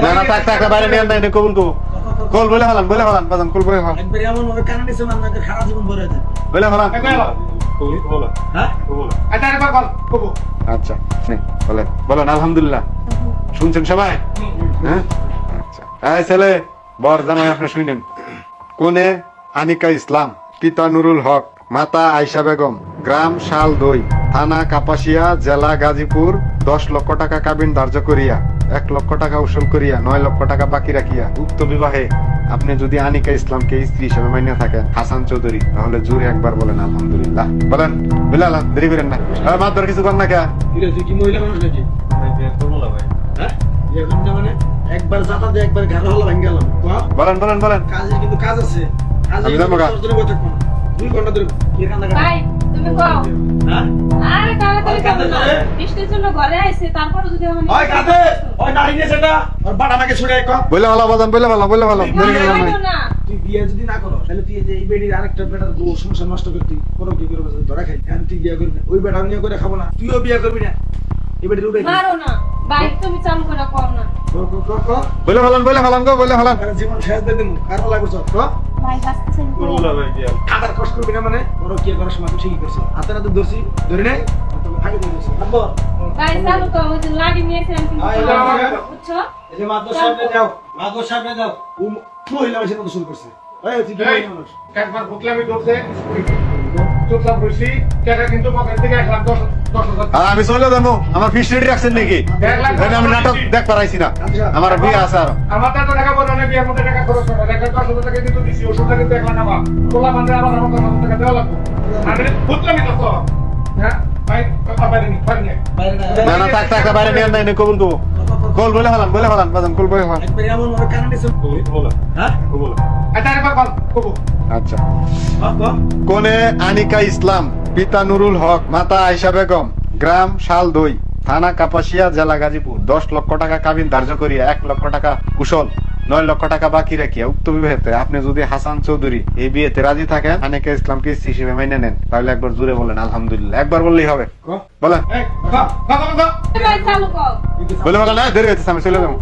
না না টাকা টাকা বাইরে নিয়ে না কবুল কো কল বলে হলাম বাজান কল বলে হলাম একবার এমন ভাবে কানে নিছে মানে সারা জীবন ভরে যায় বলে হলাম কবুল বলো হ্যাঁ কবুল এটা একবার বল কবুল আচ্ছা নে বলেন আলহামদুলিল্লাহ শুনছেন সবাই হ্যাঁ আচ্ছা এই ছেলে বর জামাই আপনি শুনেন কোনে আনিকা ইসলাম পিতা নুরুল হক মাতা আয়েশা বেগম গ্রাম শালদই থানা কাপাসিয়া জেলা গাজীপুর 10 লক্ষ টাকা কাবিন ধার্য করিয়া 1 লক্ষ টাকা উসুল করিয়া 9 লক্ষ টাকা বাকি রাখিয়া উক্ত বিবাহে আপনি যদি আনিকা ইসলামকে স্ত্রী হিসেবে মান্য থাকেন হাসান চৌধুরী তাহলে জোরে একবার বলেন আলহামদুলিল্লাহ বলেন বিলাল দেরি করেন না মাত্র কিছু কর না কে কি মহিলা মানুষ নাকি কবুল ভাই হ্যাঁ এরকম না মানে একবার জাতা দিয়ে একবার ঘাড় হলো ভেঙে গেল বলেন কাজে কিন্তু কাজ আছে কাজে আমি যাবো গা। 2 ঘন্টা ধরে কি কান্দা ভাই তুমি কও হ্যাঁ আরে তাড়াতাড়ি ওই কাঁদে করো না ধরে। বৃষ্টির জন্য ঘরে আইছে তারপর যদি আমি ওই কাঁদে ওই নারী নিয়ে সেটা ওর বাড়া আমাকে ছুড়ে কম বলে ভালো বাজান বলে ভালো দেরি করেন না না তুই বিয়ে যদি না করো তাহলে তুই এই বেডির আরেকটা বেটার বউ সংসার নষ্ট করতি কোনো কি করবে ধরা খাই এখন তুই বিয়ে করবি না ওই বেটা নিয়ে করে খাবো না তুইও বিয়ে করবি না এই বেডির উঠে মারো না বাইক তুমি চালু করে কও না বলে ভালো গো বলে ভালো জীবন শেষ দিয়ে দিমু কারো লাগবে চল ভাই বাঁচতেছেন কবুল ভাই দিয়া কাদার কষ্ট করবি না মানে ওর কি করার সময় তুই ঠিকই করছিস হাতে নাতে ধরছি ধরে নাই তোকে ফাঁকি দিয়ে দিছি আব্বা ভাই চালু করো ওই যে লাগি নিয়েছেন কিন্তু আয়, এটা আমাকে। বুঝছো এই যে মাদর সামনে যাও ও মহিলা মানুষের মতো শুরু করছে এই তুই কি মহিলা মানুষ একবার বুকলামি করতে চুপচাপ বসি টাকা কিন্তু পকেট থেকে 1,10,000 আমি চলে যাবো আমার ফিস রেডি রাখছেন নাকি আমি নাটক দেখ পারাইছি না আমার বিয়ে আছে আর আমার তো টাকা বলো না বিয়ের মধ্যে টাকা খরচ করে 1,10,000 টাকা কিন্তু দিছি ওষুধটা কিন্তু 1,00,000 টাকা তোলা মানে আবার আমার 10,000 টাকা দেওয়া লাগবে আমি বুকলামি করতো হ্যাঁ ভাই কথা বাইরে নি বাইরে না না টাকা বাইরে নিয়ে না কবুল কো কল বলে হলাম বাজান কল বলে হলাম একবার এমন ভাবে কানে নিছে কবুল বলো হ্যাঁ কবুল এটা একবার বল কবুল আচ্ছা বাবা কোনে আনিকা ইসলাম পিতা নুরুল হক মাতা আয়েশা বেগম গ্রাম শালদই থানা কাপাসিয়া জেলা গাজীপুর 10 লক্ষ টাকা কাবিন ধার্য করিয়া 1 লক্ষ টাকা কুশল 9 লক্ষ টাকা বাকি রাখিয়া উক্ত বিবাহেতে আপনি যদি হাসান চৌধুরী এই বিয়েতে রাজি থাকেন আনিকা ইসলামকে স্ত্রী হিসেবে মেনে নেন তাহলে একবার জোরে বলেন আলহামদুলিল্লাহ একবার বললেই হবে বলেন এই কথা ভাই চালু কর বলে ভালো না দেরি হচ্ছে আমি চলে যাবো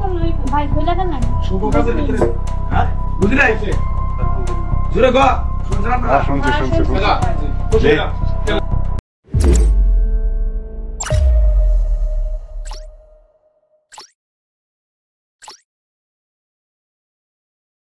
ভাই কইলা কেন না শুভ কাজের ভিতরে হ্যাঁ বুঝলি না জোরে গো শুনছ না শুনছি বুঝলা